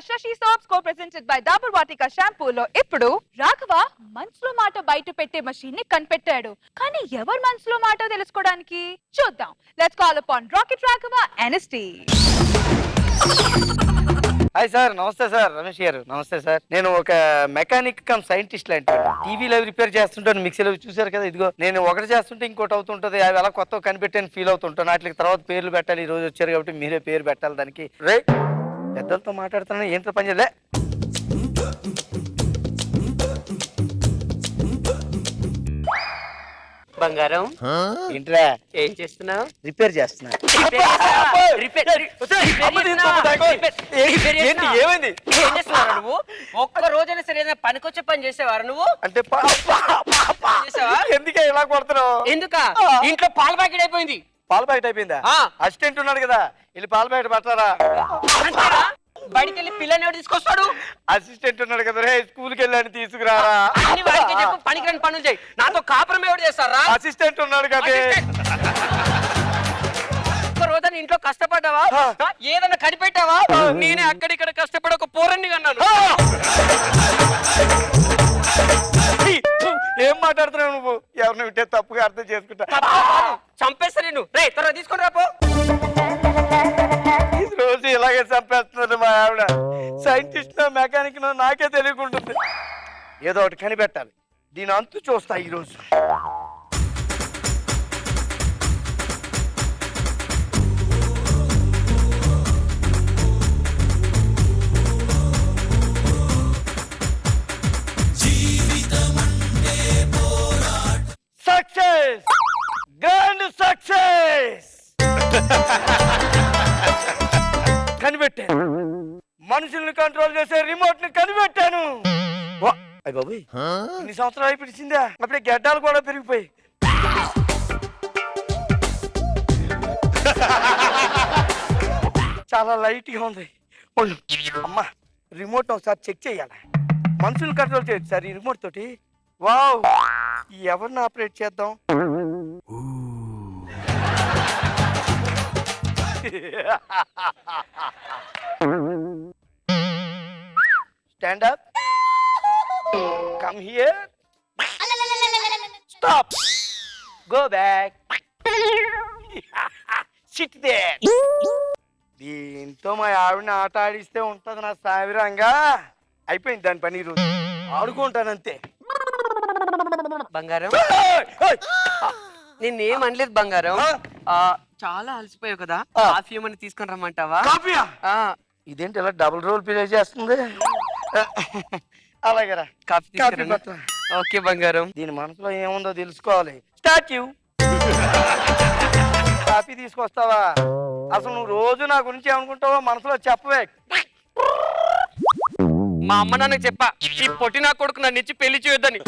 Shashi Soaps co-presented by Dabur Vatika shampoo లో ఇప్పుడు రాఘవ మనసులో మాట బయట పెట్టే మషీన్ ని కనిపెట్టాడు. కానీ ఎవరి మనసులో మాట తెలుసుకోవడానికి చూద్దాం. Let's call upon Rocket Raghava NST. Hi sir, నమస్తే సార్. రమేష్ గారు నమస్తే సార్. నేను ఒక మెకానిక్ కమ్ సైంటిస్ట్ లాంటి టీవీలో రిపేర్ చేస్తుంటాను. మిక్సీలో చూసారు కదా, ఇదిగో నేను ఒకటి చేస్తుంటే ఇంకోటి అవుతుంటది. అవి అలా కొత్త కనిపెట్టాను ఫీల్ అవుతుంటాను. వాటికి తర్వాత పేర్లు పెట్టాలి. ఈ రోజు వచ్చారు కాబట్టి మీరే పేరు పెట్టాలి దానికి. రే పెద్దలతో మాట్లాడుతున్నాను, ఏంటో పని చేయలే. బంగారం ఏంట్రా ఏం చేస్తున్నావు? రిపేర్ చేస్తున్నా. ఏమైంది? ఏం చేస్తున్నావు నువ్వు? ఒక్క రోజైనా సరైన పనికొచ్చే పని చేసేవారు నువ్వు? అంటే ఎందుకే ఇలా కొడుతున్నావు? ఎందుక ఇంట్లో పాల ప్యాకెట్ అయిపోయింది. పాల ప్యాకెట్ అయిపోయిందా? అసిస్టెంట్ ఉన్నాడు కదా, వెళ్ళి పాల ప్యాకెట్ పట్టారా? బయటికి వెళ్ళి పిల్లని ఎవరు తీసుకొస్తాడు? అసిస్టెంట్ ఉన్నాడు కదా, రే స్కూల్కి వెళ్ళాను తీసుకురారా. అన్ని వాడికి చెప్పు, పనికిరాని పనులు చేయి. నాతో కాపురం ఎవరు చేస్తారా? అసిస్టెంట్ ఉన్నాడు కదా. ఒక్క రోజు ఇంట్లో కష్టపడ్డావా? ఏదన్నా కనిపెట్టావా? నేనే అక్కడిక్కడ కష్టపడి ఒక పోరన్ని కన్నాను. ఏం మాట్లాడుతున్నావు నువ్వు? ఎవరిని వింటే తప్పుగా అర్థం చేసుకుంటా. చంపేస్తా నేను. రే త్వరగా తీసుకొని రాపో. రోజు ఇలాగే చంపేస్తున్నారు మా ఆవిడ. సైంటిస్ట్ నో మెకానిక్ నో నాకే తెలియకుంటుంది. ఏదో ఒకటి కనిపెట్టాలి. దీని అంతు చూస్తా ఈరోజు. Success, grand success. కనిపెట్టాను. మనుషుల్ని కంట్రోల్ చేసే రిమోట్ ని కనిపెట్టాను. అయ్య బాబోయ్, ఇన్ని సంవత్సరాలు అయిపోయిందా? అప్పుడే గడ్డాలు కూడా పెరిగిపోయి. చాలా లైట్ గా ఉంది. అమ్మా, రిమోట్ ఒకసారి చెక్ చేయాలి. మనుషుల్ని కంట్రోల్ చేయొచ్చు సార్ ఈ రిమోట్ తోటి. వావ్, ఎవరిని ఆపరేట్ చేద్దాం? Stand up. Come here. Stop. Go back. Sit there. దీంతో మా ఆవిడని ఆట ఆడిస్తే ఉంటది నా సావిరంగా. అయిపోయింది దాని పని. ఈరోజు ఆడుకుంటానంతే. బంగారం, నిన్నేం అనలేదు బంగారం. చాలా అలసిపోయావు కదా, కాఫీ ఏమని తీసుకొని రమ్మంటావా? కాఫీయా? ఇదేంటి ఇలా డబుల్ రోల్ ప్లే చేస్తుంది? అలాగేరా, కాఫీ తీసుకురా. ఓకే బంగారం. దీని మనసులో ఏముందో తెలుసుకోవాలి. స్టాచ్యూ కాఫీ తీసుకొస్తావా? అసలు నువ్వు రోజు నా గురించి ఏమనుకుంటావో మనసులో చెప్పవే. మా అమ్మ నాన్నకి చెప్పా, ఈ పొట్టి నా కొడుకు నన్ను ఇచ్చి పెళ్లి చేయొద్దని.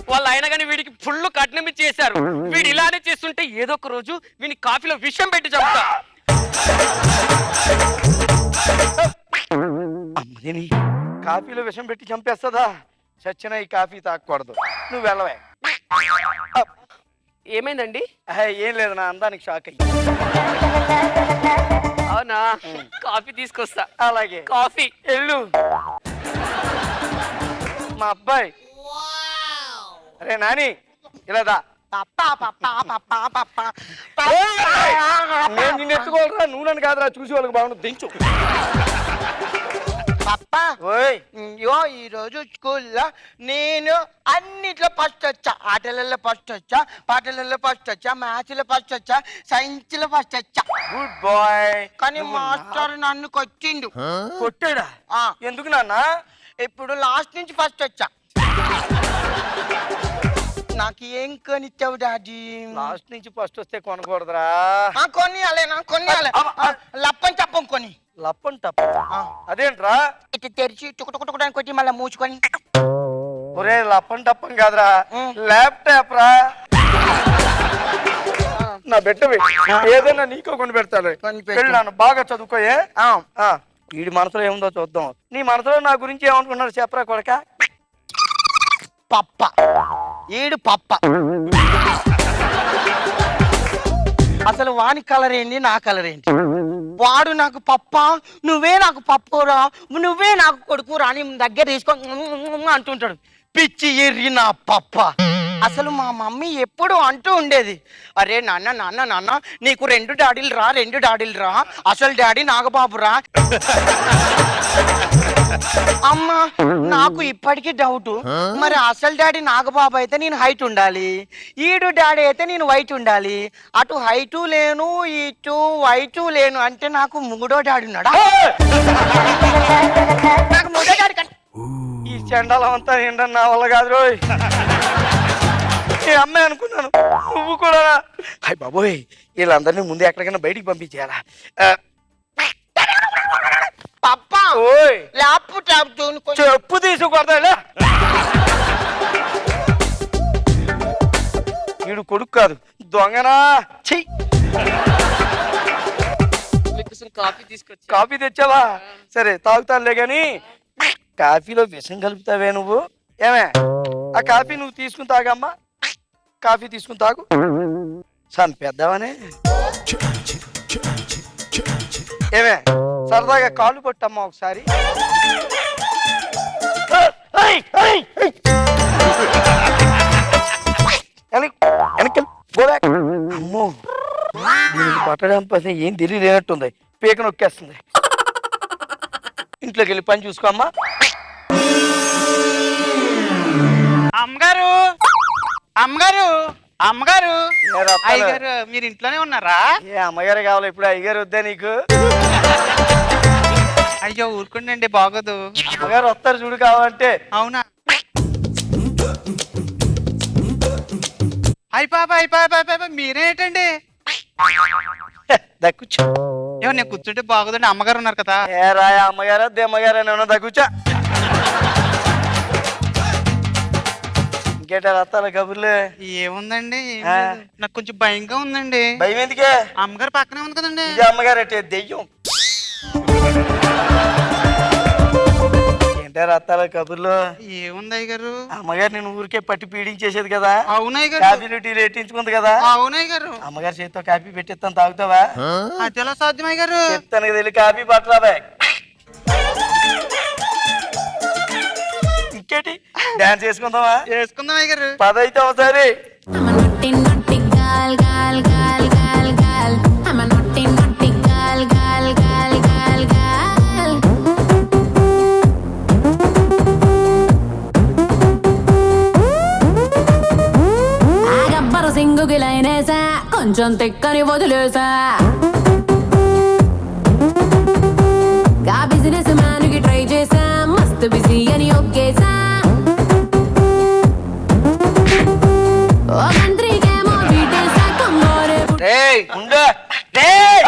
వాళ్ళు అయినా కానీ వీడికి ఫుల్ కట్నం చేశారు. వీడు ఇలానే చేస్తుంటే ఏదో ఒక రోజు వీడిని కాఫీలో విషం పెట్టి చంపుతా. కాఫీలో విషం పెట్టి చంపేస్తుందా? చచ్చిన ఈ కాఫీ తాగకూడదు. నువ్వు వెళ్ళవే. ఏమైందండి? ఏం లేదు, నా అందానికి షాక్ అయ్యి. అవునా? కాఫీ తీసుకొస్తా. అలాగే, కాఫీ. వెళ్ళు. మా అబ్బాయి. అరే నాని, ఇలా నేను నిన్ను ఎత్తుకోవాలరా, నువ్వు నన్ను కాదురా. చూసి వాళ్ళకి బాగుంటుంది, దించు. ఈ రోజు స్కూల్లో నేను అన్నిట్లో ఫస్ట్ వచ్చా. ఆటలలో ఫస్ట్ వచ్చా, పాటలలో ఫస్ట్ వచ్చా, మ్యాథ్స్ లో ఫస్ట్ వచ్చా, సైన్స్ లో ఫస్ట్ వచ్చా. Good bye. కానీ మాస్టర్ నన్ను కొట్టిండు. కొట్టాడా? ఎందుకు నాన్న? ఇప్పుడు లాస్ట్ నుంచి ఫస్ట్ వచ్చా. నాకు ఏం కొనిచ్చావు డాడీ? లాస్ట్ నుంచి ఫస్ట్ వస్తే కొనకూడదురా. కొనియాలి. లప్పని చెప్పం కొని. లప్పని తప్ప? అదేంట్రా? ఇటు తెరిచి టుకుటుకుడానికి కొట్టి మళ్ళీ మూచుకొని. ఒరే లప్పని తప్పం కాదురా, ల్యాప్టాప్ రా. నా బెట్టవి ఏదైనా నీకో కొని పెడతాను. నన్ను బాగా చదువుకోయే. వీడి మనసులో ఏముందో చూద్దాం. నీ మనసులో నా గురించి ఏమనుకున్నారు చెప్పరా కొడక? పప్ప. ఈడు పప్ప. అసలు వాని కలర్ ఏంటి, నా కలర్ ఏంటి? వాడు నాకు పప్ప, నువ్వే నాకు పప్పురా, నువ్వే నాకు కొడుకురా అని దగ్గర తీసుకో అంటుంటాడు. పిచ్చి ఎర్రి నా పప్ప. అసలు మా మమ్మీ ఎప్పుడు అంటూ ఉండేది, అరే నాన్న నాన్న నాన్న నీకు 2 డాడీలు రా, 2 డాడీలు రా, అసలు డాడీ నాగబాబురా. అమ్మా నాకు ఇప్పటికీ డౌట్, మరి అసలు డాడీ నాగబాబు అయితే నేను హైట్ ఉండాలి, ఈడు డాడీ అయితే నేను వైట్ ఉండాలి. అటు హైటు లేను, ఇటు వైటు లేను, అంటే నాకు 3వ డాడీ ఉన్నాడా? నాకు 3వ డాడీ ఈ చెండాలం అంతా ఏంటన్నా నా వల్ల కాదు రోయ్. అమ్మాయి అనుకున్నాను, నువ్వు కూడా. హాయ్ బాబోయ్, వీళ్ళందరినీ ముందు ఎక్కడికైనా బయటికి పంపించేయాలా? పప్పా ఓయ్ ల్యాప్టాప్ చెప్పు తీసుకొడతా. వీడు కొడుకు కాదు, దొంగనా. చెయ్యి కాఫీ తీసుకొచ్చి. కాఫీ తెచ్చావా? సరే తాగుతానులే గాని కాఫీలో విషం కలుపుతావే నువ్వు. ఏమే ఆ కాఫీ నువ్వు తీసుకుని తాగమ్మా, కాఫీ తీసుకుని తాగు. చంపేద్దామనే. ఏమే సరదాగా కాళ్ళు పట్టమ్మా ఒకసారి. అమ్మో పట్టడం పని ఏం తెలియలేనట్టుంది, పీక నొక్కేస్తుంది. ఇంట్లోకి వెళ్ళి పని చూసుకో అమ్మా. అమ్మగారు అమ్మగారు అమ్మగారు ఏ రత్తాలు? అయ్యగారు మీరు ఇంట్లోనే ఉన్నారా? ఏ అమ్మగారు కావాలి ఇప్పుడు, అయ్యగారు వద్దా నీకు? అయ్యో ఊరుకోండి బాగోదు. అమ్మగారు వస్తారు చూడు కావాలంటే. అవునా? అయిపోయి మీరేంటండి? దక్కుచ్చా. ఏమో నేను కూర్చుంటే బాగోదండి, అమ్మగారు ఉన్నారు కదా. ఏ రాయ అమ్మగారా దెమ్మగారా ఏమన్నా దక్కుచ్చా. ఇంకేట రత్తాల కబుర్లే. ఏముందండి ఏం లేదు. నాకు కొంచెం భయంగా ఉందండి. భయం ఎందుకే? అమ్మగారు పక్కనే ఉంది కదండి. ఇది అమ్మగారు అంటే దెయ్యం. ఏంటే రత్తాల కబుర్లు? ఏముంది అయ్యగారు? అమ్మగారు నేను ఊరికే పట్టి పీడించేసేది కదా, అవునయ్య గారు. కాఫీలు టీలు ఎట్టించుకుంది కదా. అవునయ్య గారు. అమ్మగారు చేతితో కాఫీ పెట్టిస్తాను, తాగుతావా? అది ఎలా సాధ్యం అయ్య గారు? చెప్తాను కదా, వెళ్ళి కాఫీ పట్టరా బాయ్. ఇంకేటి డాన్స్ చేసుకుందామా? చేసుకుందాం అయ్య గారు. పదైతే ఒకసారి. I'm a naughty, naughty gal, gal, gal, gal, gal. I'm a naughty, naughty gal, gal, gal, gal, gal. ఆ గబ్బరు సింగుకి లైనేసా, కొంచెం తిక్కని వదిలేసా. గా బిజినెస్ మ్యాన్ కి ట్రై చేసా, మస్తు బిజీ అని ఒక్కేసా. ఓ మంత్రికేమో బీటేసా, కొంగోరే రేయ్ ఉండు. రేయ్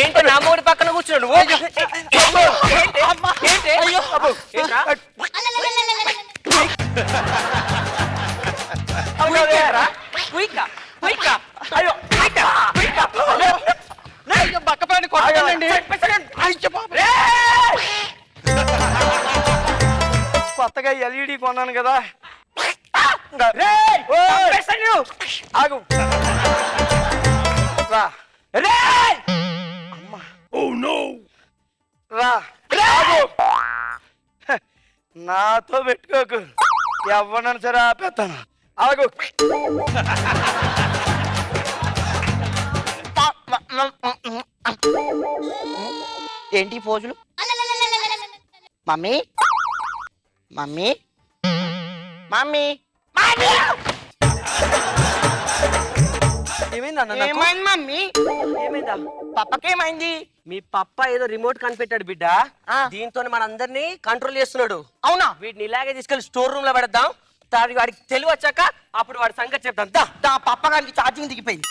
ఏంటి నా మూడి పక్కన కూర్చున్నాడు నువ్వు? బక్కపాని కొట్టండి. కొత్తగా ఎల్ఈడి కొన్నాను కదా. ఆగు రా. రా ఆగు. నాతో పెట్టుకోకు, ఎవరినైనా సరే ఆపేస్తాను. ఆగు. ఏంటి పోజులు? మమ్మీ మమ్మీ మమ్మీ ఏమైంది మమ్మీ? ఏమైందా? పప్పకేమైంది? మీ పప్ప ఏదో రిమోట్ కనిపెట్టాడు బిడ్డ, దీంతో మనందరినీ కంట్రోల్ చేస్తున్నాడు. అవునా? వీటిని ఇలాగే తీసుకెళ్లి స్టోర్ రూమ్ లో పెడదాం. వాడికి తెలివి వచ్చాక అప్పుడు వాడి సంగతి చెప్తాం. దా పప్ప గారికి ఛార్జింగ్ దిగిపోయింది.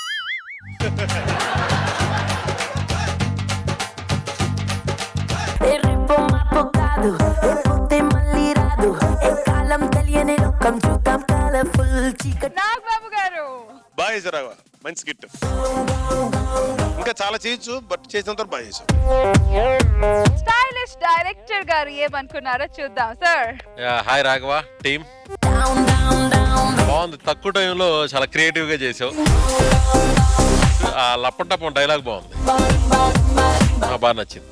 రేపు మాపు కాదు, రేపోతే మళ్ళీ రాదు. ఏ కాలం తెలియని లోకం చూద్దాం, కలర్ఫుల్ చీకటి. నాగబాబు గారు బాగా చేశారు, మంచి గిట్. ఇంకా చాలా చేయొచ్చు, బట్ చేసినంత బాగా చేశారు. స్టైల్ స్టైలిష్ డైరెక్టర్ గారు ఏమనుకున్నారో చూద్దాం సార్. హాయ్ రాఘవ టీమ్, బాగుంది. తక్కువ టైంలో చాలా క్రియేటివ్ గా చేసావు. ఆ లప్పటప్పం డైలాగ్ బాగుంది, నాకు బాగా నచ్చింది.